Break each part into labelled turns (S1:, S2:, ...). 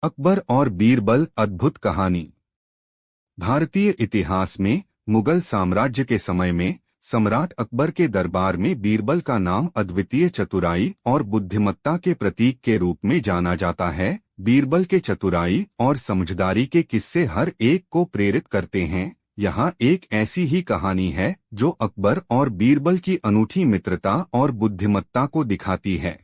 S1: अकबर और बीरबल अद्भुत कहानी। भारतीय इतिहास में मुगल साम्राज्य के समय में सम्राट अकबर के दरबार में बीरबल का नाम अद्वितीय चतुराई और बुद्धिमत्ता के प्रतीक के रूप में जाना जाता है। बीरबल के चतुराई और समझदारी के किस्से हर एक को प्रेरित करते हैं। यहाँ एक ऐसी ही कहानी है जो अकबर और बीरबल की अनूठी मित्रता और बुद्धिमत्ता को दिखाती है।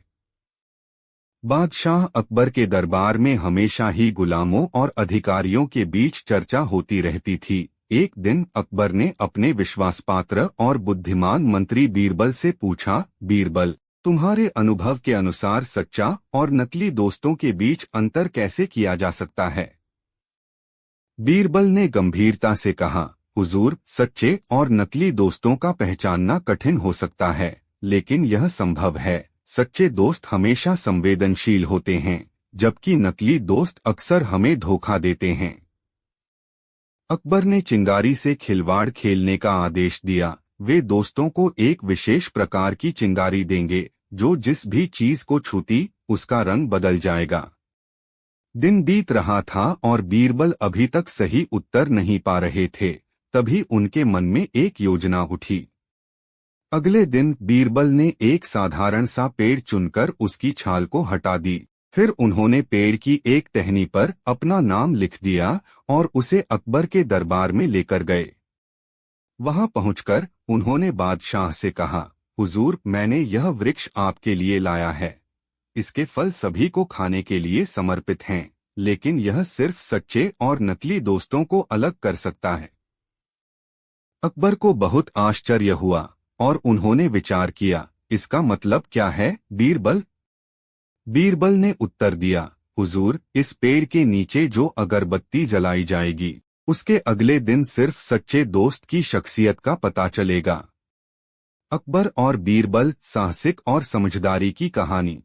S1: बादशाह अकबर के दरबार में हमेशा ही गुलामों और अधिकारियों के बीच चर्चा होती रहती थी। एक दिन अकबर ने अपने विश्वासपात्र और बुद्धिमान मंत्री बीरबल से पूछा, बीरबल, तुम्हारे अनुभव के अनुसार सच्चा और नकली दोस्तों के बीच अंतर कैसे किया जा सकता है? बीरबल ने गंभीरता से कहा, हुजूर, सच्चे और नकली दोस्तों का पहचानना कठिन हो सकता है, लेकिन यह संभव है। सच्चे दोस्त हमेशा संवेदनशील होते हैं, जबकि नकली दोस्त अक्सर हमें धोखा देते हैं। अकबर ने चिंगारी से खिलवाड़ खेलने का आदेश दिया। वे दोस्तों को एक विशेष प्रकार की चिंगारी देंगे जो जिस भी चीज को छूती उसका रंग बदल जाएगा। दिन बीत रहा था और बीरबल अभी तक सही उत्तर नहीं पा रहे थे। तभी उनके मन में एक योजना उठी। अगले दिन बीरबल ने एक साधारण सा पेड़ चुनकर उसकी छाल को हटा दी। फिर उन्होंने पेड़ की एक टहनी पर अपना नाम लिख दिया और उसे अकबर के दरबार में लेकर गए। वहां पहुंचकर उन्होंने बादशाह से कहा, हुजूर, मैंने यह वृक्ष आपके लिए लाया है। इसके फल सभी को खाने के लिए समर्पित हैं, लेकिन यह सिर्फ सच्चे और नकली दोस्तों को अलग कर सकता है। अकबर को बहुत आश्चर्य हुआ और उन्होंने विचार किया, इसका मतलब क्या है बीरबल? बीरबल ने उत्तर दिया, हुजूर, इस पेड़ के नीचे जो अगरबत्ती जलाई जाएगी उसके अगले दिन सिर्फ सच्चे दोस्त की शख्सियत का पता चलेगा। अकबर और बीरबल, साहसिक और समझदारी की कहानी।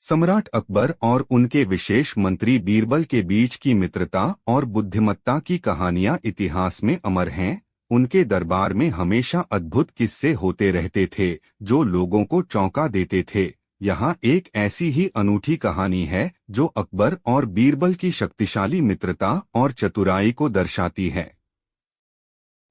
S1: सम्राट अकबर और उनके विशेष मंत्री बीरबल के बीच की मित्रता और बुद्धिमत्ता की कहानियां इतिहास में अमर हैं। उनके दरबार में हमेशा अद्भुत किस्से होते रहते थे जो लोगों को चौंका देते थे। यहाँ एक ऐसी ही अनूठी कहानी है जो अकबर और बीरबल की शक्तिशाली मित्रता और चतुराई को दर्शाती है।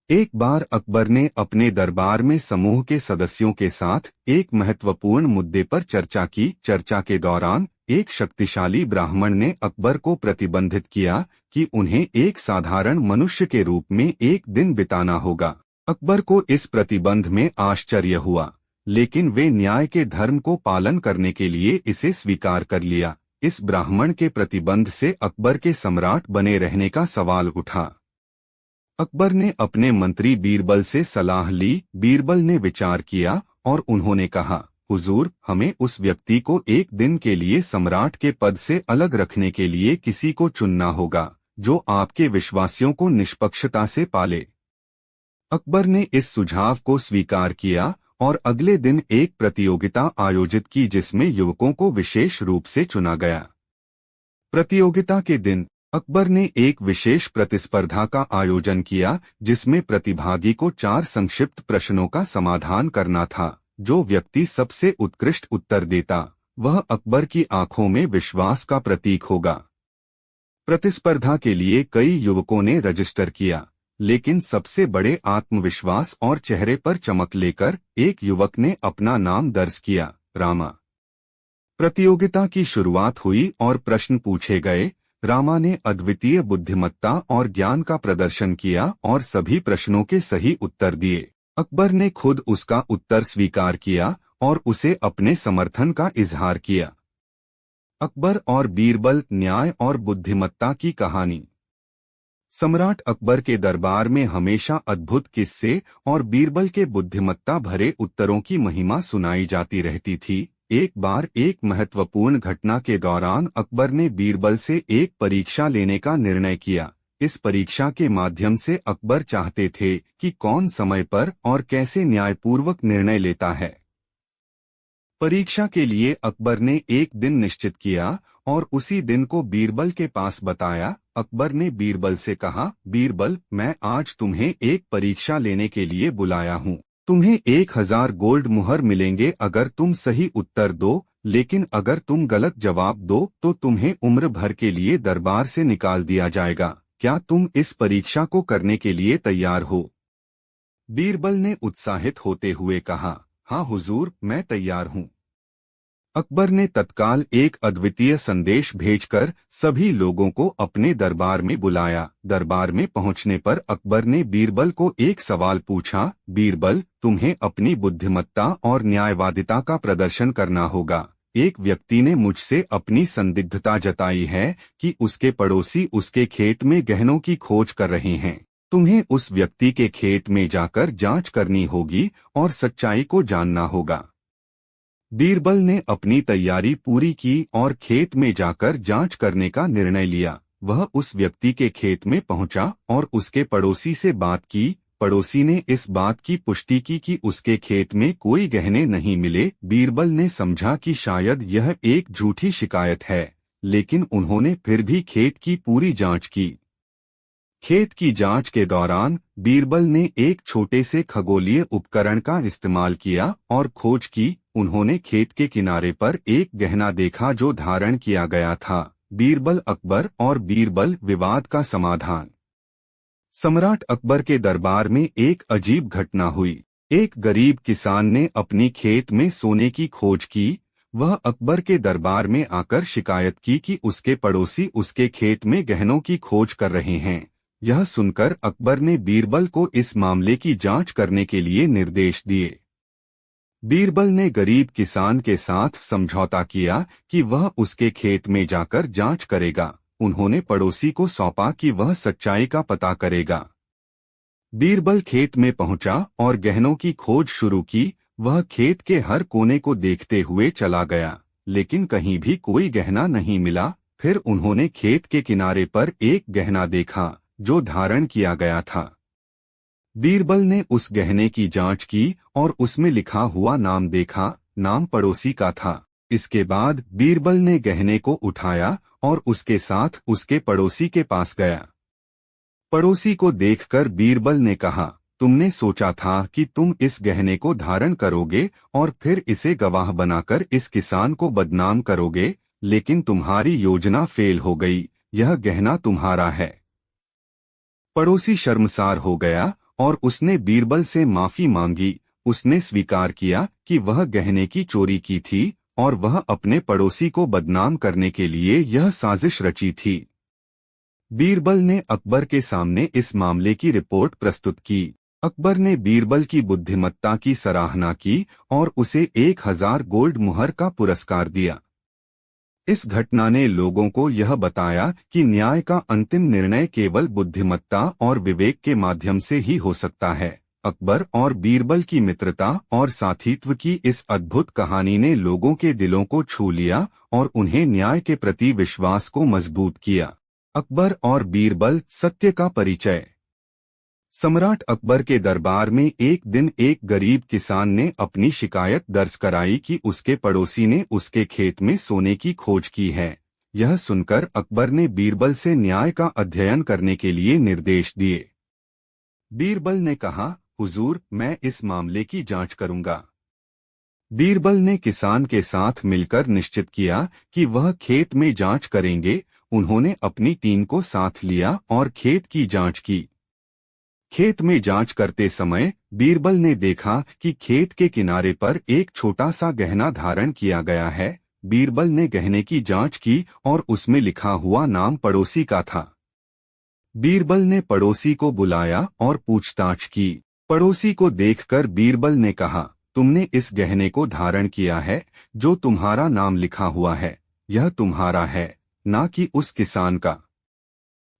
S1: एक बार अकबर ने अपने दरबार में समूह के सदस्यों के साथ एक महत्वपूर्ण मुद्दे पर चर्चा की। चर्चा के दौरान एक शक्तिशाली ब्राह्मण ने अकबर को प्रतिबंधित किया कि उन्हें एक साधारण मनुष्य के रूप में एक दिन बिताना होगा। अकबर को इस प्रतिबंध में आश्चर्य हुआ, लेकिन वे न्याय के धर्म को पालन करने के लिए इसे स्वीकार कर लिया। इस ब्राह्मण के प्रतिबंध से अकबर के सम्राट बने रहने का सवाल उठा। अकबर ने अपने मंत्री बीरबल से सलाह ली। बीरबल ने विचार किया और उन्होंने कहा, हुजूर, हमें उस व्यक्ति को एक दिन के लिए सम्राट के पद से अलग रखने के लिए किसी को चुनना होगा जो आपके विश्वासियों को निष्पक्षता से पाले। अकबर ने इस सुझाव को स्वीकार किया और अगले दिन एक प्रतियोगिता आयोजित की जिसमें युवकों को विशेष रूप से चुना गया। प्रतियोगिता के दिन अकबर ने एक विशेष प्रतिस्पर्धा का आयोजन किया जिसमें प्रतिभागी को 4 संक्षिप्त प्रश्नों का समाधान करना था। जो व्यक्ति सबसे उत्कृष्ट उत्तर देता वह अकबर की आंखों में विश्वास का प्रतीक होगा। प्रतिस्पर्धा के लिए कई युवकों ने रजिस्टर किया, लेकिन सबसे बड़े आत्मविश्वास और चेहरे पर चमक लेकर एक युवक ने अपना नाम दर्ज किया, रामा। प्रतियोगिता की शुरुआत हुई और प्रश्न पूछे गए। रामा ने अद्वितीय बुद्धिमत्ता और ज्ञान का प्रदर्शन किया और सभी प्रश्नों के सही उत्तर दिए। अकबर ने खुद उसका उत्तर स्वीकार किया और उसे अपने समर्थन का इजहार किया। अकबर और बीरबल, न्याय और बुद्धिमत्ता की कहानी। सम्राट अकबर के दरबार में हमेशा अद्भुत किस्से और बीरबल के बुद्धिमत्ता भरे उत्तरों की महिमा सुनाई जाती रहती थी। एक बार एक महत्वपूर्ण घटना के दौरान अकबर ने बीरबल से एक परीक्षा लेने का निर्णय किया। इस परीक्षा के माध्यम से अकबर चाहते थे कि कौन समय पर और कैसे न्यायपूर्वक निर्णय लेता है। परीक्षा के लिए अकबर ने एक दिन निश्चित किया और उसी दिन को बीरबल के पास बताया। अकबर ने बीरबल से कहा, बीरबल, मैं आज तुम्हें एक परीक्षा लेने के लिए बुलाया हूँ। तुम्हें 1000 गोल्ड मुहर मिलेंगे अगर तुम सही उत्तर दो लेकिन अगर तुम गलत जवाब दो तो तुम्हें उम्र भर के लिए दरबार से निकाल दिया जाएगा। क्या तुम इस परीक्षा को करने के लिए तैयार हो? बीरबल ने उत्साहित होते हुए कहा, हाँ हुजूर, मैं तैयार हूँ। अकबर ने तत्काल एक अद्वितीय संदेश भेजकर सभी लोगों को अपने दरबार में बुलाया। दरबार में पहुंचने पर अकबर ने बीरबल को एक सवाल पूछा, बीरबल, तुम्हें अपनी बुद्धिमत्ता और न्यायवादिता का प्रदर्शन करना होगा। एक व्यक्ति ने मुझसे अपनी संदिग्धता जताई है कि उसके पड़ोसी उसके खेत में गहनों की खोज कर रहे हैं। तुम्हें उस व्यक्ति के खेत में जाकर जांच करनी होगी और सच्चाई को जानना होगा। बीरबल ने अपनी तैयारी पूरी की और खेत में जाकर जांच करने का निर्णय लिया। वह उस व्यक्ति के खेत में पहुंचा और उसके पड़ोसी से बात की। पड़ोसी ने इस बात की पुष्टि की कि उसके खेत में कोई गहने नहीं मिले। बीरबल ने समझा कि शायद यह एक झूठी शिकायत है, लेकिन उन्होंने फिर भी खेत की पूरी जांच की। खेत की जांच के दौरान बीरबल ने एक छोटे से खगोलीय उपकरण का इस्तेमाल किया और खोज की। उन्होंने खेत के किनारे पर एक गहना देखा जो धारण किया गया था। बीरबल अकबर और बीरबल विवाद का समाधान। सम्राट अकबर के दरबार में एक अजीब घटना हुई। एक गरीब किसान ने अपनी खेत में सोने की खोज की। वह अकबर के दरबार में आकर शिकायत की कि उसके पड़ोसी उसके खेत में गहनों की खोज कर रहे हैं। यह सुनकर अकबर ने बीरबल को इस मामले की जांच करने के लिए निर्देश दिए। बीरबल ने गरीब किसान के साथ समझौता किया कि वह उसके खेत में जाकर जांच करेगा। उन्होंने पड़ोसी को सौंपा कि वह सच्चाई का पता करेगा। बीरबल खेत में पहुंचा और गहनों की खोज शुरू की। वह खेत के हर कोने को देखते हुए चला गया, लेकिन कहीं भी कोई गहना नहीं मिला। फिर उन्होंने खेत के किनारे पर एक गहना देखा जो धारण किया गया था। बीरबल ने उस गहने की जांच की और उसमें लिखा हुआ नाम देखा। नाम पड़ोसी का था। इसके बाद बीरबल ने गहने को उठाया और उसके साथ उसके पड़ोसी के पास गया। पड़ोसी को देखकर बीरबल ने कहा, तुमने सोचा था कि तुम इस गहने को धारण करोगे और फिर इसे गवाह बनाकर इस किसान को बदनाम करोगे, लेकिन तुम्हारी योजना फेल हो गई। यह गहना तुम्हारा है। पड़ोसी शर्मसार हो गया और उसने बीरबल से माफी मांगी। उसने स्वीकार किया कि वह गहने की चोरी की थी और वह अपने पड़ोसी को बदनाम करने के लिए यह साजिश रची थी। बीरबल ने अकबर के सामने इस मामले की रिपोर्ट प्रस्तुत की। अकबर ने बीरबल की बुद्धिमत्ता की सराहना की और उसे 1000 गोल्ड मुहर का पुरस्कार दिया। इस घटना ने लोगों को यह बताया कि न्याय का अंतिम निर्णय केवल बुद्धिमत्ता और विवेक के माध्यम से ही हो सकता है। अकबर और बीरबल की मित्रता और साथीत्व की इस अद्भुत कहानी ने लोगों के दिलों को छू लिया और उन्हें न्याय के प्रति विश्वास को मजबूत किया। अकबर और बीरबल, सत्य का परिचय। सम्राट अकबर के दरबार में एक दिन एक गरीब किसान ने अपनी शिकायत दर्ज कराई कि उसके पड़ोसी ने उसके खेत में सोने की खोज की है। यह सुनकर अकबर ने बीरबल से न्याय का अध्ययन करने के लिए निर्देश दिए। बीरबल ने कहा, हुजूर, मैं इस मामले की जांच करूंगा। बीरबल ने किसान के साथ मिलकर निश्चित किया कि वह खेत में जांच करेंगे। उन्होंने अपनी टीम को साथ लिया और खेत की जांच की। खेत में जांच करते समय बीरबल ने देखा कि खेत के किनारे पर एक छोटा सा गहना धारण किया गया है। बीरबल ने गहने की जांच की और उसमें लिखा हुआ नाम पड़ोसी का था। बीरबल ने पड़ोसी को बुलाया और पूछताछ की। पड़ोसी को देखकर बीरबल ने कहा, तुमने इस गहने को धारण किया है जो तुम्हारा नाम लिखा हुआ है। यह तुम्हारा है, ना कि उस किसान का।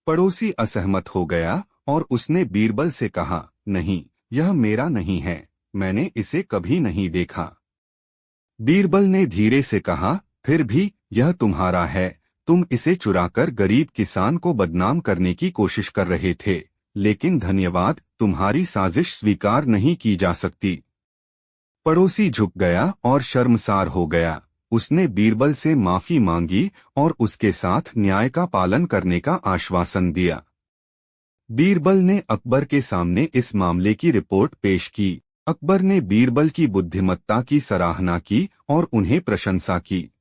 S1: पड़ोसी असहमत हो गया और उसने बीरबल से कहा, नहीं, यह मेरा नहीं है, मैंने इसे कभी नहीं देखा। बीरबल ने धीरे से कहा, फिर भी यह तुम्हारा है। तुम इसे चुराकर गरीब किसान को बदनाम करने की कोशिश कर रहे थे, लेकिन धन्यवाद, तुम्हारी साजिश स्वीकार नहीं की जा सकती। पड़ोसी झुक गया और शर्मसार हो गया। उसने बीरबल से माफी मांगी और उसके साथ न्याय का पालन करने का आश्वासन दिया। बीरबल ने अकबर के सामने इस मामले की रिपोर्ट पेश की। अकबर ने बीरबल की बुद्धिमत्ता की सराहना की और उन्हें प्रशंसा की।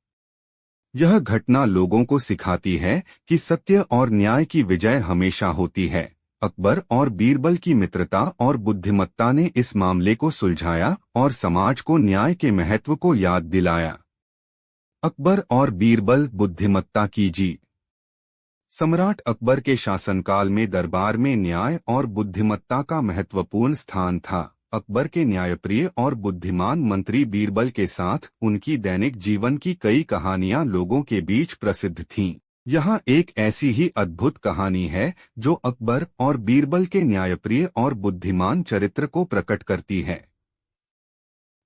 S1: यह घटना लोगों को सिखाती है कि सत्य और न्याय की विजय हमेशा होती है। अकबर और बीरबल की मित्रता और बुद्धिमत्ता ने इस मामले को सुलझाया और समाज को न्याय के महत्व को याद दिलाया। अकबर और बीरबल बुद्धिमत्ता की जीत। सम्राट अकबर के शासनकाल में दरबार में न्याय और बुद्धिमत्ता का महत्वपूर्ण स्थान था। अकबर के न्यायप्रिय और बुद्धिमान मंत्री बीरबल के साथ उनकी दैनिक जीवन की कई कहानियां लोगों के बीच प्रसिद्ध थीं। यहाँ एक ऐसी ही अद्भुत कहानी है जो अकबर और बीरबल के न्यायप्रिय और बुद्धिमान चरित्र को प्रकट करती है।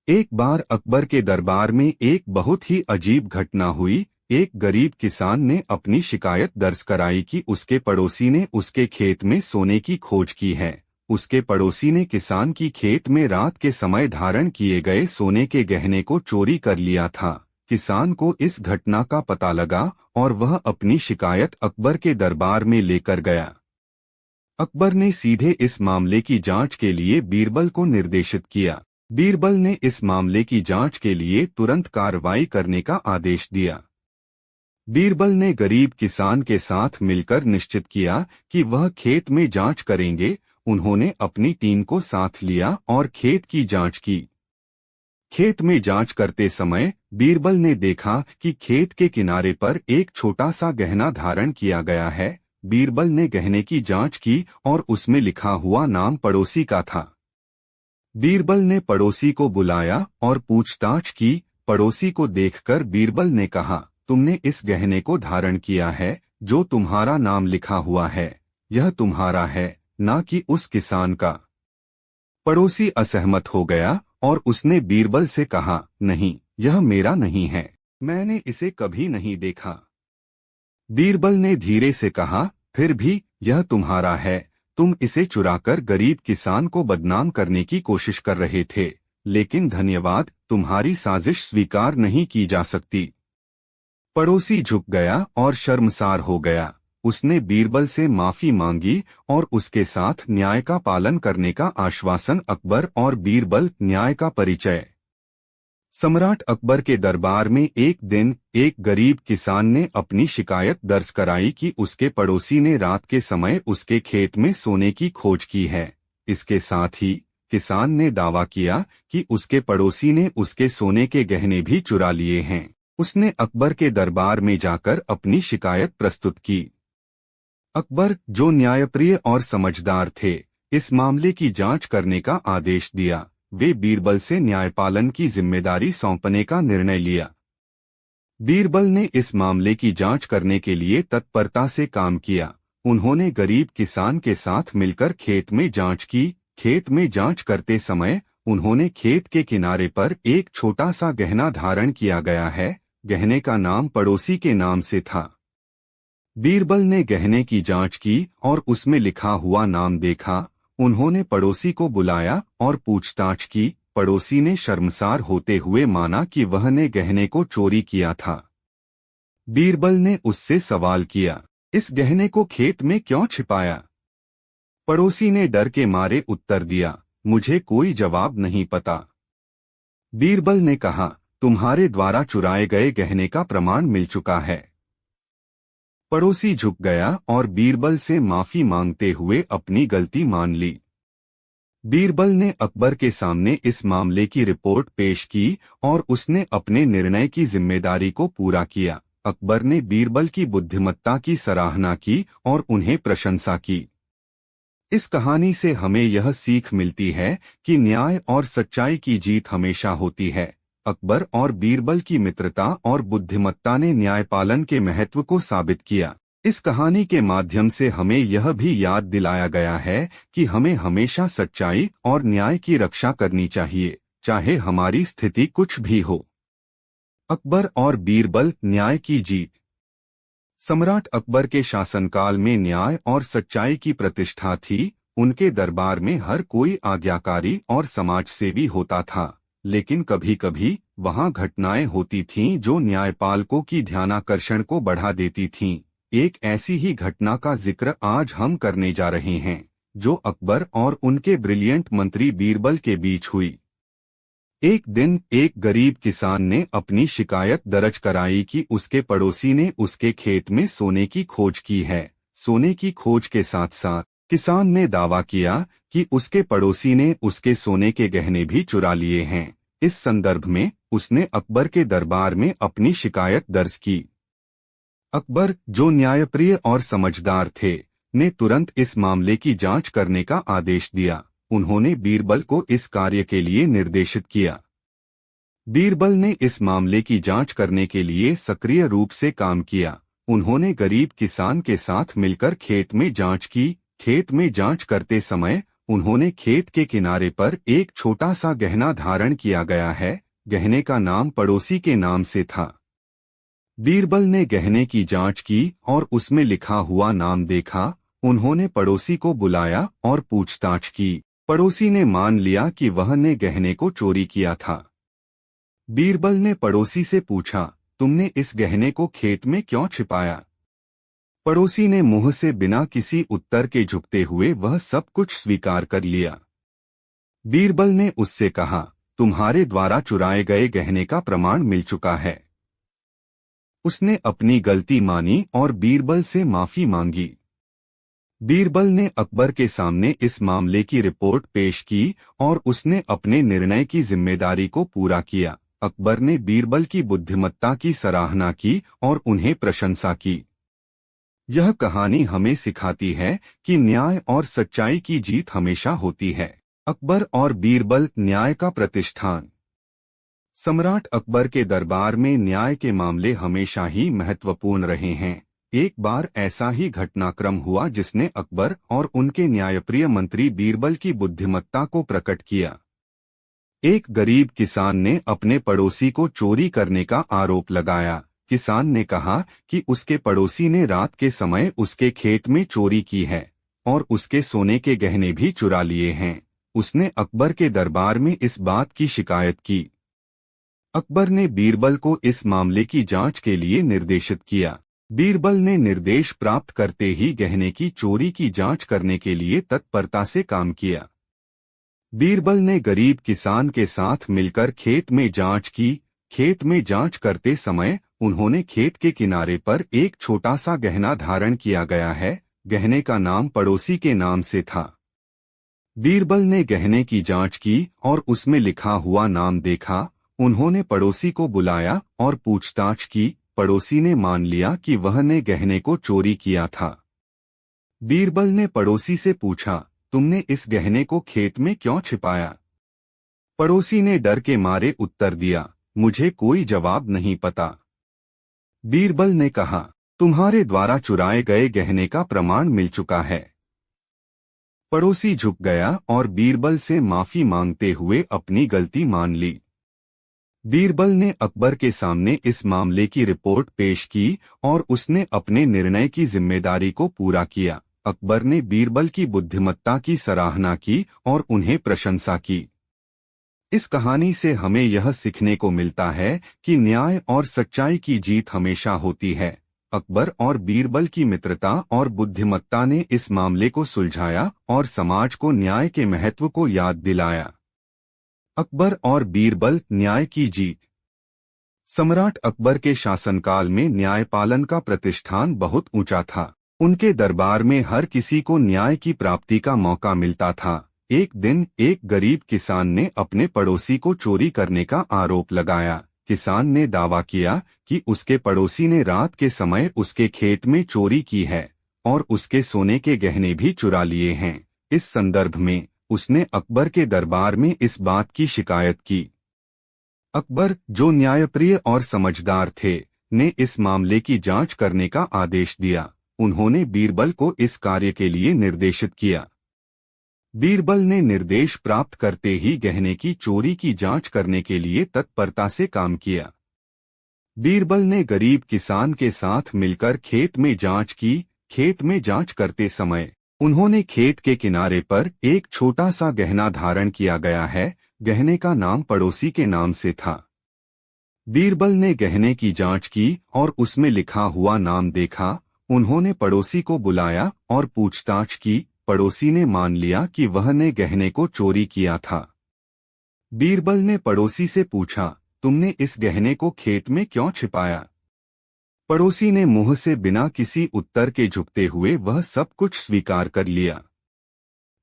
S1: एक बार अकबर के दरबार में एक बहुत ही अजीब घटना हुई। एक गरीब किसान ने अपनी शिकायत दर्ज कराई कि उसके पड़ोसी ने उसके खेत में सोने की खोज की है। उसके पड़ोसी ने किसान की खेत में रात के समय धारण किए गए सोने के गहने को चोरी कर लिया था। किसान को इस घटना का पता लगा और वह अपनी शिकायत अकबर के दरबार में लेकर गया। अकबर ने सीधे इस मामले की जांच के लिए बीरबल को निर्देशित किया। बीरबल ने इस मामले की जांच के लिए तुरंत कार्रवाई करने का आदेश दिया। बीरबल ने गरीब किसान के साथ मिलकर निश्चित किया कि वह खेत में जांच करेंगे। उन्होंने अपनी टीम को साथ लिया और खेत की जांच की। खेत में जांच करते समय बीरबल ने देखा कि खेत के किनारे पर एक छोटा सा गहना धारण किया गया है। बीरबल ने गहने की जांच की और उसमें लिखा हुआ नाम पड़ोसी का था। बीरबल ने पड़ोसी को बुलाया और पूछताछ की। पड़ोसी को देखकर बीरबल ने कहा, तुमने इस गहने को धारण किया है जो तुम्हारा नाम लिखा हुआ है। यह तुम्हारा है, ना कि उस किसान का। पड़ोसी असहमत हो गया और उसने बीरबल से कहा, नहीं, यह मेरा नहीं है, मैंने इसे कभी नहीं देखा। बीरबल ने धीरे से कहा, फिर भी यह तुम्हारा है। तुम इसे चुराकर गरीब किसान को बदनाम करने की कोशिश कर रहे थे, लेकिन धन्यवाद, तुम्हारी साजिश स्वीकार नहीं की जा सकती। पड़ोसी झुक गया और शर्मसार हो गया। उसने बीरबल से माफी मांगी और उसके साथ न्याय का पालन करने का आश्वासन। अकबर और बीरबल, न्याय का परिचय। सम्राट अकबर के दरबार में एक दिन एक गरीब किसान ने अपनी शिकायत दर्ज कराई कि उसके पड़ोसी ने रात के समय उसके खेत में सोने की खोज की है। इसके साथ ही किसान ने दावा किया कि उसके पड़ोसी ने उसके सोने के गहने भी चुरा लिए हैं। उसने अकबर के दरबार में जाकर अपनी शिकायत प्रस्तुत की। अकबर, जो न्यायप्रिय और समझदार थे, इस मामले की जांच करने का आदेश दिया। वे बीरबल से न्यायपालन की जिम्मेदारी सौंपने का निर्णय लिया। बीरबल ने इस मामले की जांच करने के लिए तत्परता से काम किया। उन्होंने गरीब किसान के साथ मिलकर खेत में जांच की। खेत में जांच करते समय उन्होंने खेत के किनारे पर एक छोटा सा गहना धारण किया गया है। गहने का नाम पड़ोसी के नाम से था। बीरबल ने गहने की जांच की और उसमें लिखा हुआ नाम देखा। उन्होंने पड़ोसी को बुलाया और पूछताछ की। पड़ोसी ने शर्मसार होते हुए माना कि वह ने गहने को चोरी किया था। बीरबल ने उससे सवाल किया, इस गहने को खेत में क्यों छिपाया? पड़ोसी ने डर के मारे उत्तर दिया, मुझे कोई जवाब नहीं पता। बीरबल ने कहा, तुम्हारे द्वारा चुराए गए गहने का प्रमाण मिल चुका है। पड़ोसी झुक गया और बीरबल से माफी मांगते हुए अपनी गलती मान ली। बीरबल ने अकबर के सामने इस मामले की रिपोर्ट पेश की और उसने अपने निर्णय की जिम्मेदारी को पूरा किया। अकबर ने बीरबल की बुद्धिमत्ता की सराहना की और उन्हें प्रशंसा की। इस कहानी से हमें यह सीख मिलती है कि न्याय और सच्चाई की जीत हमेशा होती है। अकबर और बीरबल की मित्रता और बुद्धिमत्ता ने न्यायपालन के महत्व को साबित किया। इस कहानी के माध्यम से हमें यह भी याद दिलाया गया है कि हमें हमेशा सच्चाई और न्याय की रक्षा करनी चाहिए, चाहे हमारी स्थिति कुछ भी हो। अकबर और बीरबल, न्याय की जीत। सम्राट अकबर के शासनकाल में न्याय और सच्चाई की प्रतिष्ठा थी। उनके दरबार में हर कोई आज्ञाकारी और समाजसेवी होता था, लेकिन कभी कभी वहां घटनाएं होती थीं जो न्यायपालकों की ध्यानाकर्षण को बढ़ा देती थीं। एक ऐसी ही घटना का जिक्र आज हम करने जा रहे हैं। जो अकबर और उनके ब्रिलियंट मंत्री बीरबल के बीच हुई। एक दिन एक गरीब किसान ने अपनी शिकायत दर्ज कराई कि उसके पड़ोसी ने उसके खेत में सोने की खोज की है। सोने की खोज के साथ साथ किसान ने दावा किया कि उसके पड़ोसी ने उसके सोने के गहने भी चुरा लिए हैं। इस संदर्भ में उसने अकबर के दरबार में अपनी शिकायत दर्ज की। अकबर, जो न्यायप्रिय और समझदार थे, ने तुरंत इस मामले की जांच करने का आदेश दिया। उन्होंने बीरबल को इस कार्य के लिए निर्देशित किया। बीरबल ने इस मामले की जांच करने के लिए सक्रिय रूप से काम किया। उन्होंने गरीब किसान के साथ मिलकर खेत में जांच की। खेत में जांच करते समय उन्होंने खेत के किनारे पर एक छोटा सा गहना धारण किया गया है। गहने का नाम पड़ोसी के नाम से था। बीरबल ने गहने की जांच की और उसमें लिखा हुआ नाम देखा। उन्होंने पड़ोसी को बुलाया और पूछताछ की। पड़ोसी ने मान लिया कि वह ने गहने को चोरी किया था। बीरबल ने पड़ोसी से पूछा, तुमने इस गहने को खेत में क्यों छिपाया? पड़ोसी ने मुंह से बिना किसी उत्तर के झुकते हुए वह सब कुछ स्वीकार कर लिया। बीरबल ने उससे कहा, तुम्हारे द्वारा चुराए गए गहने का प्रमाण मिल चुका है। उसने अपनी गलती मानी और बीरबल से माफी मांगी। बीरबल ने अकबर के सामने इस मामले की रिपोर्ट पेश की और उसने अपने निर्णय की जिम्मेदारी को पूरा किया। अकबर ने बीरबल की बुद्धिमत्ता की सराहना की और उन्हें प्रशंसा की। यह कहानी हमें सिखाती है कि न्याय और सच्चाई की जीत हमेशा होती है। अकबर और बीरबल, न्याय का प्रतिष्ठान। सम्राट अकबर के दरबार में न्याय के मामले हमेशा ही महत्वपूर्ण रहे हैं। एक बार ऐसा ही घटनाक्रम हुआ जिसने अकबर और उनके न्यायप्रिय मंत्री बीरबल की बुद्धिमत्ता को प्रकट किया। एक गरीब किसान ने अपने पड़ोसी को चोरी करने का आरोप लगाया। किसान ने कहा कि उसके पड़ोसी ने रात के समय उसके खेत में चोरी की है और उसके सोने के गहने भी चुरा लिए हैं। उसने अकबर के दरबार में इस बात की शिकायत की। अकबर ने बीरबल को इस मामले की जांच के लिए निर्देशित किया। बीरबल ने निर्देश प्राप्त करते ही गहने की चोरी की जांच करने के लिए तत्परता से काम किया। बीरबल ने गरीब किसान के साथ मिलकर खेत में जांच की। खेत में जांच करते समय उन्होंने खेत के किनारे पर एक छोटा सा गहना धारण किया गया है। गहने का नाम पड़ोसी के नाम से था। बीरबल ने गहने की जांच की और उसमें लिखा हुआ नाम देखा। उन्होंने पड़ोसी को बुलाया और पूछताछ की। पड़ोसी ने मान लिया कि वह ने गहने को चोरी किया था। बीरबल ने पड़ोसी से पूछा, तुमने इस गहने को खेत में क्यों छिपाया? पड़ोसी ने डर के मारे उत्तर दिया, मुझे कोई जवाब नहीं पता। बीरबल ने कहा, तुम्हारे द्वारा चुराए गए गहने का प्रमाण मिल चुका है। पड़ोसी झुक गया और बीरबल से माफी मांगते हुए अपनी गलती मान ली। बीरबल ने अकबर के सामने इस मामले की रिपोर्ट पेश की और उसने अपने निर्णय की जिम्मेदारी को पूरा किया। अकबर ने बीरबल की बुद्धिमत्ता की सराहना की और उन्हें प्रशंसा की। इस कहानी से हमें यह सीखने को मिलता है कि न्याय और सच्चाई की जीत हमेशा होती है। अकबर और बीरबल की मित्रता और बुद्धिमत्ता ने इस मामले को सुलझाया और समाज को न्याय के महत्व को याद दिलाया। अकबर और बीरबल, न्याय की जीत। सम्राट अकबर के शासनकाल में न्यायपालन का प्रतिष्ठान बहुत ऊंचा था। उनके दरबार में हर किसी को न्याय की प्राप्ति का मौका मिलता था। एक दिन एक गरीब किसान ने अपने पड़ोसी को चोरी करने का आरोप लगाया। किसान ने दावा किया कि उसके पड़ोसी ने रात के समय उसके खेत में चोरी की है और उसके सोने के गहने भी चुरा लिए हैं। इस संदर्भ में उसने अकबर के दरबार में इस बात की शिकायत की। अकबर, जो न्यायप्रिय और समझदार थे, ने इस मामले की जांच करने का आदेश दिया। उन्होंने बीरबल को इस कार्य के लिए निर्देशित किया। बीरबल ने निर्देश प्राप्त करते ही गहने की चोरी की जांच करने के लिए तत्परता से काम किया। बीरबल ने गरीब किसान के साथ मिलकर खेत में जांच की। खेत में जांच करते समय उन्होंने खेत के किनारे पर एक छोटा सा गहना धारण किया गया है। गहने का नाम पड़ोसी के नाम से था। बीरबल ने गहने की जांच की और उसमें लिखा हुआ नाम देखा। उन्होंने पड़ोसी को बुलाया और पूछताछ की। पड़ोसी ने मान लिया कि वह ने गहने को चोरी किया था। बीरबल ने पड़ोसी से पूछा, तुमने इस गहने को खेत में क्यों छिपाया? पड़ोसी ने मुंह से बिना किसी उत्तर के झुकते हुए वह सब कुछ स्वीकार कर लिया।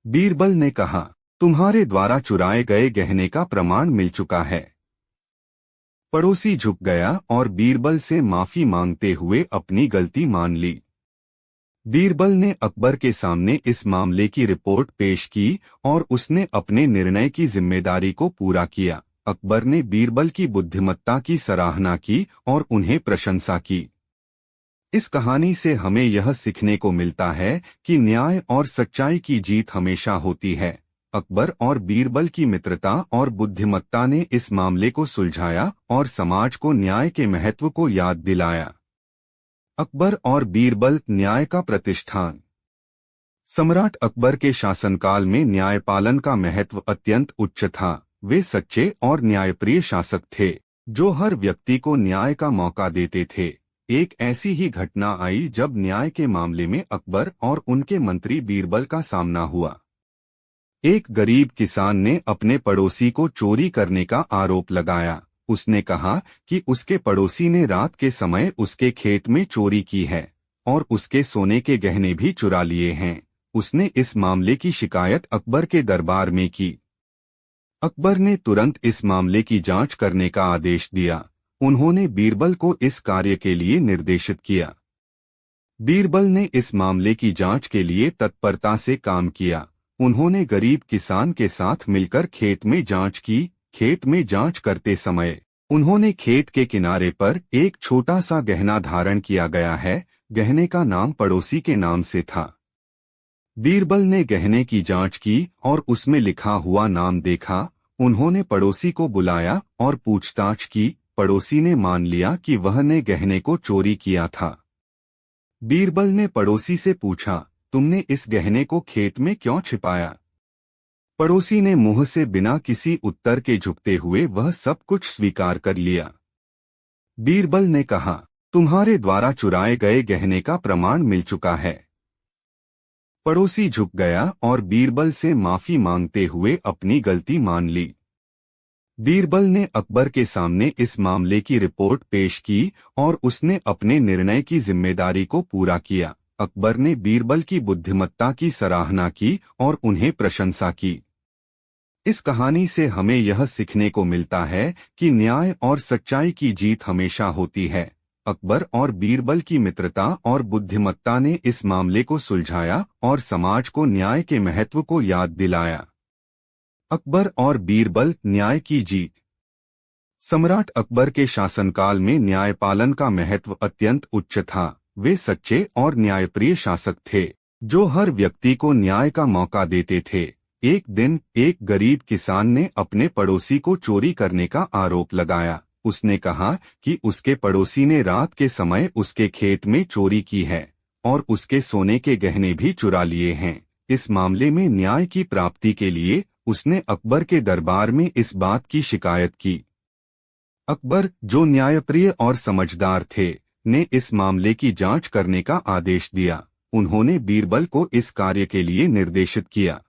S1: बीरबल ने कहा, तुम्हारे द्वारा चुराए गए गहने का प्रमाण मिल चुका है। पड़ोसी झुक गया और बीरबल से माफी मांगते हुए अपनी गलती मान ली। बीरबल ने अकबर के सामने इस मामले की रिपोर्ट पेश की और उसने अपने निर्णय की जिम्मेदारी को पूरा किया। अकबर ने बीरबल की बुद्धिमत्ता की सराहना की और उन्हें प्रशंसा की। इस कहानी से हमें यह सीखने को मिलता है कि न्याय और सच्चाई की जीत हमेशा होती है। अकबर और बीरबल की मित्रता और बुद्धिमत्ता ने इस मामले को सुलझाया और समाज को न्याय के महत्व को याद दिलाया। अकबर और बीरबल, न्याय का प्रतिष्ठान। सम्राट अकबर के शासनकाल में न्यायपालन का महत्व अत्यंत उच्च था। वे सच्चे और न्यायप्रिय शासक थे, जो हर व्यक्ति को न्याय का मौका देते थे। एक ऐसी ही घटना आई जब न्याय के मामले में अकबर और उनके मंत्री बीरबल का सामना हुआ। एक गरीब किसान ने अपने पड़ोसी को चोरी करने का आरोप लगाया। उसने कहा कि उसके पड़ोसी ने रात के समय उसके खेत में चोरी की है और उसके सोने के गहने भी चुरा लिए हैं। उसने इस मामले की शिकायत अकबर के दरबार में की। अकबर ने तुरंत इस मामले की जांच करने का आदेश दिया। उन्होंने बीरबल को इस कार्य के लिए निर्देशित किया। बीरबल ने इस मामले की जांच के लिए तत्परता से काम किया। उन्होंने गरीब किसान के साथ मिलकर खेत में जांच की। खेत में जांच करते समय उन्होंने खेत के किनारे पर एक छोटा सा गहना धारण किया गया है। गहने का नाम पड़ोसी के नाम से था। बीरबल ने गहने की जांच की और उसमें लिखा हुआ नाम देखा। उन्होंने पड़ोसी को बुलाया और पूछताछ की। पड़ोसी ने मान लिया कि वह ने गहने को चोरी किया था। बीरबल ने पड़ोसी से पूछा, तुमने इस गहने को खेत में क्यों छिपाया? पड़ोसी ने मुंह से बिना किसी उत्तर के झुकते हुए वह सब कुछ स्वीकार कर लिया। बीरबल ने कहा, तुम्हारे द्वारा चुराए गए गहने का प्रमाण मिल चुका है। पड़ोसी झुक गया और बीरबल से माफी मांगते हुए अपनी गलती मान ली। बीरबल ने अकबर के सामने इस मामले की रिपोर्ट पेश की और उसने अपने निर्णय की जिम्मेदारी को पूरा किया। अकबर ने बीरबल की बुद्धिमत्ता की सराहना की और उन्हें प्रशंसा की। इस कहानी से हमें यह सीखने को मिलता है कि न्याय और सच्चाई की जीत हमेशा होती है। अकबर और बीरबल की मित्रता और बुद्धिमत्ता ने इस मामले को सुलझाया और समाज को न्याय के महत्व को याद दिलाया। अकबर और बीरबल, न्याय की जीत। सम्राट अकबर के शासनकाल में न्यायपालन का महत्व अत्यंत उच्च था। वे सच्चे और न्यायप्रिय शासक थे, जो हर व्यक्ति को न्याय का मौका देते थे। एक दिन एक गरीब किसान ने अपने पड़ोसी को चोरी करने का आरोप लगाया। उसने कहा कि उसके पड़ोसी ने रात के समय उसके खेत में चोरी की है और उसके सोने के गहने भी चुरा लिए हैं। इस मामले में न्याय की प्राप्ति के लिए उसने अकबर के दरबार में इस बात की शिकायत की। अकबर, जो न्यायप्रिय और समझदार थे, ने इस मामले की जांच करने का आदेश दिया। उन्होंने बीरबल को इस कार्य के लिए निर्देशित किया।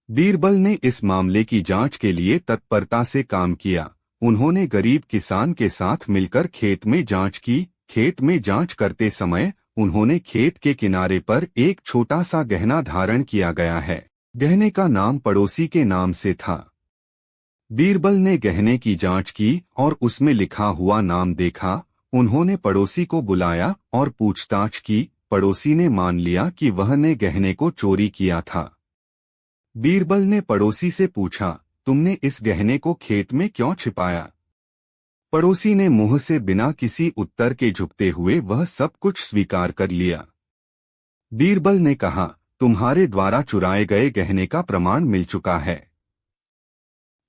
S1: बीरबल ने इस मामले की जांच के लिए तत्परता से काम किया। उन्होंने गरीब किसान के साथ मिलकर खेत में जांच की। खेत में जांच करते समय उन्होंने खेत के किनारे पर एक छोटा सा गहना धारण किया गया है। गहने का नाम पड़ोसी के नाम से था। बीरबल ने गहने की जांच की और उसमें लिखा हुआ नाम देखा। उन्होंने पड़ोसी को बुलाया और पूछताछ की। पड़ोसी ने मान लिया कि वह ने गहने को चोरी किया था। बीरबल ने पड़ोसी से पूछा, तुमने इस गहने को खेत में क्यों छिपाया? पड़ोसी ने मुंह से बिना किसी उत्तर के झुकते हुए वह सब कुछ स्वीकार कर लिया। बीरबल ने कहा, तुम्हारे द्वारा चुराए गए गहने का प्रमाण मिल चुका है।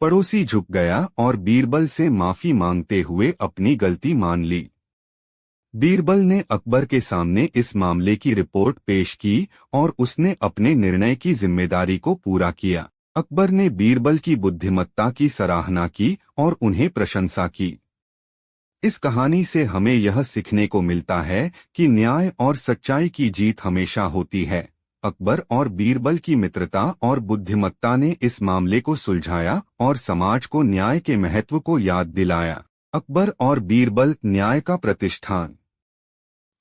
S1: पड़ोसी झुक गया और बीरबल से माफी मांगते हुए अपनी गलती मान ली। बीरबल ने अकबर के सामने इस मामले की रिपोर्ट पेश की और उसने अपने निर्णय की जिम्मेदारी को पूरा किया। अकबर ने बीरबल की बुद्धिमत्ता की सराहना की और उन्हें प्रशंसा की। इस कहानी से हमें यह सीखने को मिलता है कि न्याय और सच्चाई की जीत हमेशा होती है। अकबर और बीरबल की मित्रता और बुद्धिमत्ता ने इस मामले को सुलझाया और समाज को न्याय के महत्व को याद दिलाया। अकबर और बीरबल, न्याय का प्रतिष्ठान।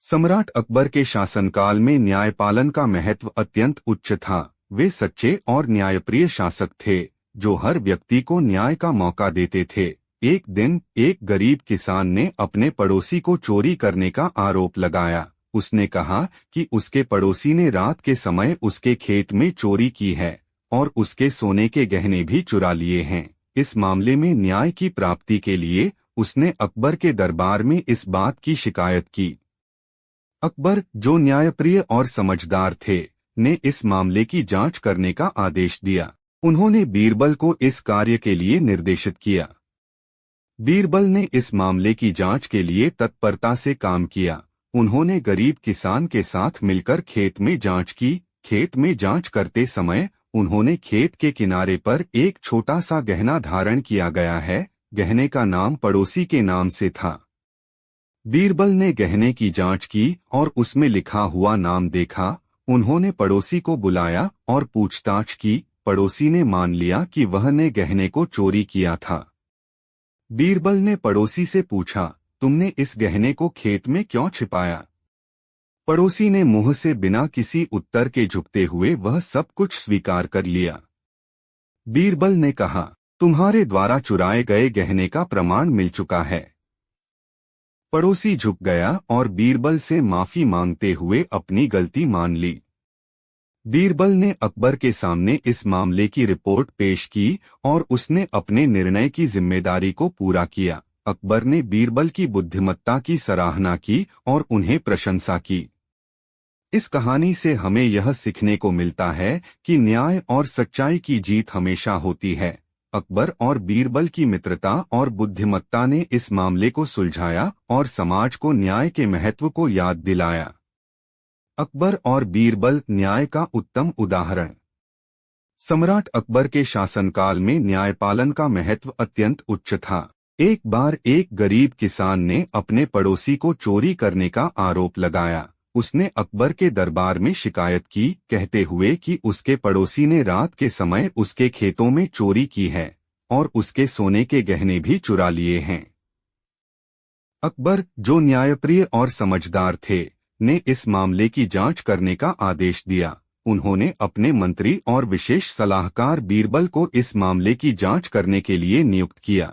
S1: सम्राट अकबर के शासनकाल में न्यायपालन का महत्व अत्यंत उच्च था। वे सच्चे और न्यायप्रिय शासक थे, जो हर व्यक्ति को न्याय का मौका देते थे। एक दिन एक गरीब किसान ने अपने पड़ोसी को चोरी करने का आरोप लगाया। उसने कहा कि उसके पड़ोसी ने रात के समय उसके खेत में चोरी की है और उसके सोने के गहने भी चुरा लिए हैं। इस मामले में न्याय की प्राप्ति के लिए उसने अकबर के दरबार में इस बात की शिकायत की। अकबर, जो न्यायप्रिय और समझदार थे, ने इस मामले की जांच करने का आदेश दिया। उन्होंने बीरबल को इस कार्य के लिए निर्देशित किया। बीरबल ने इस मामले की जांच के लिए तत्परता से काम किया। उन्होंने गरीब किसान के साथ मिलकर खेत में जांच की। खेत में जांच करते समय उन्होंने खेत के किनारे पर एक छोटा सा गहना धारण किया गया है। गहने का नाम पड़ोसी के नाम से था। बीरबल ने गहने की जांच की और उसमें लिखा हुआ नाम देखा। उन्होंने पड़ोसी को बुलाया और पूछताछ की। पड़ोसी ने मान लिया कि वह ने गहने को चोरी किया था। बीरबल ने पड़ोसी से पूछा, तुमने इस गहने को खेत में क्यों छिपाया? पड़ोसी ने मुंह से बिना किसी उत्तर के झुकते हुए वह सब कुछ स्वीकार कर लिया। बीरबल ने कहा, तुम्हारे द्वारा चुराए गए गहने का प्रमाण मिल चुका है। पड़ोसी झुक गया और बीरबल से माफी मांगते हुए अपनी गलती मान ली। बीरबल ने अकबर के सामने इस मामले की रिपोर्ट पेश की और उसने अपने निर्णय की जिम्मेदारी को पूरा किया। अकबर ने बीरबल की बुद्धिमत्ता की सराहना की और उन्हें प्रशंसा की। इस कहानी से हमें यह सीखने को मिलता है कि न्याय और सच्चाई की जीत हमेशा होती है। अकबर और बीरबल की मित्रता और बुद्धिमत्ता ने इस मामले को सुलझाया और समाज को न्याय के महत्व को याद दिलाया। अकबर और बीरबल, न्याय का उत्तम उदाहरण। सम्राट अकबर के शासनकाल में न्यायपालन का महत्व अत्यंत उच्च था। एक बार एक गरीब किसान ने अपने पड़ोसी को चोरी करने का आरोप लगाया। उसने अकबर के दरबार में शिकायत की, कहते हुए कि उसके पड़ोसी ने रात के समय उसके खेतों में चोरी की है और उसके सोने के गहने भी चुरा लिए हैं। अकबर, जो न्यायप्रिय और समझदार थे, ने इस मामले की जांच करने का आदेश दिया। उन्होंने अपने मंत्री और विशेष सलाहकार बीरबल को इस मामले की जांच करने के लिए नियुक्त किया।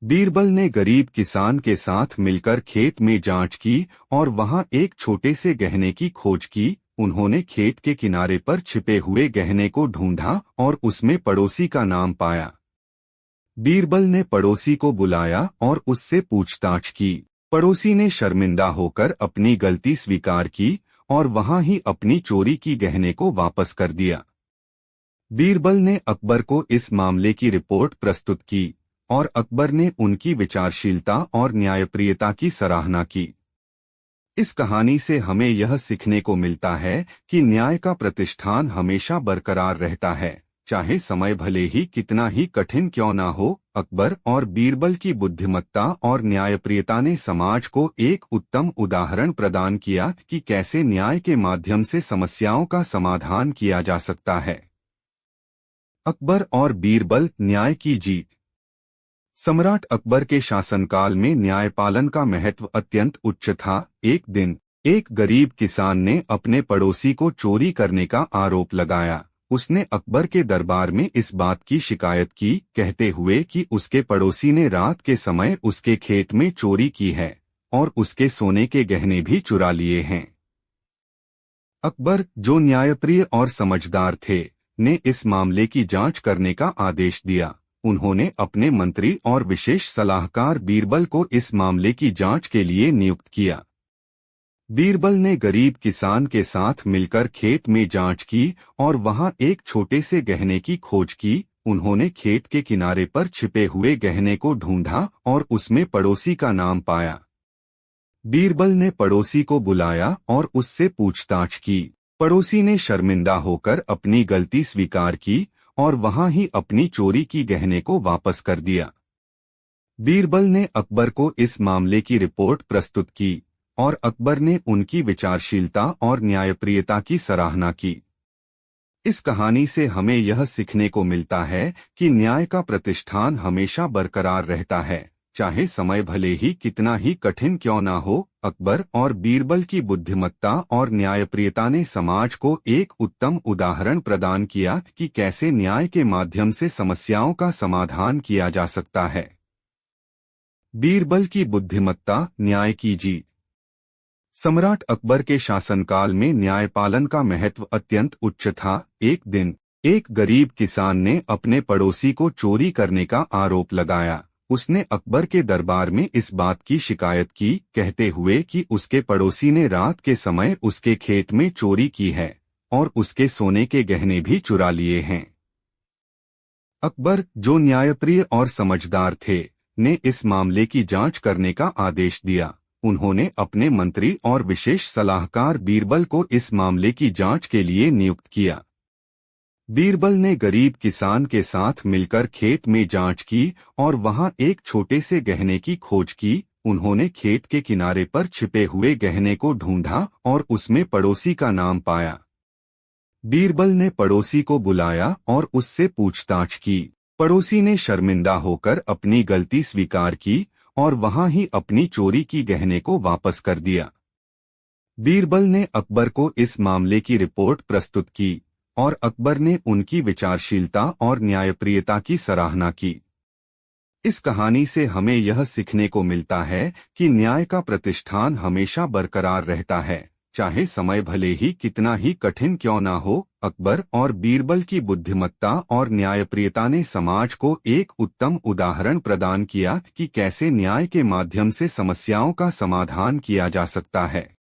S1: बीरबल ने गरीब किसान के साथ मिलकर खेत में जांच की और वहां एक छोटे से गहने की खोज की। उन्होंने खेत के किनारे पर छिपे हुए गहने को ढूंढा और उसमें पड़ोसी का नाम पाया। बीरबल ने पड़ोसी को बुलाया और उससे पूछताछ की। पड़ोसी ने शर्मिंदा होकर अपनी गलती स्वीकार की और वहां ही अपनी चोरी की गहने को वापस कर दिया। बीरबल ने अकबर को इस मामले की रिपोर्ट प्रस्तुत की और अकबर ने उनकी विचारशीलता और न्यायप्रियता की सराहना की। इस कहानी से हमें यह सीखने को मिलता है कि न्याय का प्रतिष्ठान हमेशा बरकरार रहता है, चाहे समय भले ही कितना ही कठिन क्यों ना हो। अकबर और बीरबल की बुद्धिमत्ता और न्यायप्रियता ने समाज को एक उत्तम उदाहरण प्रदान किया कि कैसे न्याय के माध्यम से समस्याओं का समाधान किया जा सकता है। अकबर और बीरबल, न्याय की जीत। सम्राट अकबर के शासनकाल में न्यायपालन का महत्व अत्यंत उच्च था। एक दिन एक गरीब किसान ने अपने पड़ोसी को चोरी करने का आरोप लगाया। उसने अकबर के दरबार में इस बात की शिकायत की, कहते हुए कि उसके पड़ोसी ने रात के समय उसके खेत में चोरी की है और उसके सोने के गहने भी चुरा लिए हैं। अकबर, जो न्यायप्रिय और समझदार थे, ने इस मामले की जांच करने का आदेश दिया। उन्होंने अपने मंत्री और विशेष सलाहकार बीरबल को इस मामले की जांच के लिए नियुक्त किया। बीरबल ने गरीब किसान के साथ मिलकर खेत में जांच की और वहां एक छोटे से गहने की खोज की। उन्होंने खेत के किनारे पर छिपे हुए गहने को ढूंढा और उसमें पड़ोसी का नाम पाया। बीरबल ने पड़ोसी को बुलाया और उससे पूछताछ की। पड़ोसी ने शर्मिंदा होकर अपनी गलती स्वीकार की और वहां ही अपनी चोरी की गहने को वापस कर दिया। बीरबल ने अकबर को इस मामले की रिपोर्ट प्रस्तुत की और अकबर ने उनकी विचारशीलता और न्यायप्रियता की सराहना की। इस कहानी से हमें यह सीखने को मिलता है कि न्याय का प्रतिष्ठान हमेशा बरकरार रहता है, चाहे समय भले ही कितना ही कठिन क्यों ना हो। अकबर और बीरबल की बुद्धिमत्ता और न्यायप्रियता ने समाज को एक उत्तम उदाहरण प्रदान किया कि कैसे न्याय के माध्यम से समस्याओं का समाधान किया जा सकता है। बीरबल की बुद्धिमत्ता, न्याय की जीत। सम्राट अकबर के शासनकाल में न्यायपालन का महत्व अत्यंत उच्च था। एक दिन एक गरीब किसान ने अपने पड़ोसी को चोरी करने का आरोप लगाया। उसने अकबर के दरबार में इस बात की शिकायत की, कहते हुए कि उसके पड़ोसी ने रात के समय उसके खेत में चोरी की है और उसके सोने के गहने भी चुरा लिए हैं। अकबर, जो न्यायप्रिय और समझदार थे, ने इस मामले की जांच करने का आदेश दिया। उन्होंने अपने मंत्री और विशेष सलाहकार बीरबल को इस मामले की जांच के लिए नियुक्त किया। बीरबल ने गरीब किसान के साथ मिलकर खेत में जांच की और वहां एक छोटे से गहने की खोज की। उन्होंने खेत के किनारे पर छिपे हुए गहने को ढूंढा और उसमें पड़ोसी का नाम पाया। बीरबल ने पड़ोसी को बुलाया और उससे पूछताछ की। पड़ोसी ने शर्मिंदा होकर अपनी गलती स्वीकार की और वहां ही अपनी चोरी की गहने को वापस कर दिया। बीरबल ने अकबर को इस मामले की रिपोर्ट प्रस्तुत की और अकबर ने उनकी विचारशीलता और न्यायप्रियता की सराहना की। इस कहानी से हमें यह सीखने को मिलता है कि न्याय का प्रतिष्ठान हमेशा बरकरार रहता है, चाहे समय भले ही कितना ही कठिन क्यों ना हो। अकबर और बीरबल की बुद्धिमत्ता और न्यायप्रियता ने समाज को एक उत्तम उदाहरण प्रदान किया कि कैसे न्याय के माध्यम से समस्याओं का समाधान किया जा सकता है।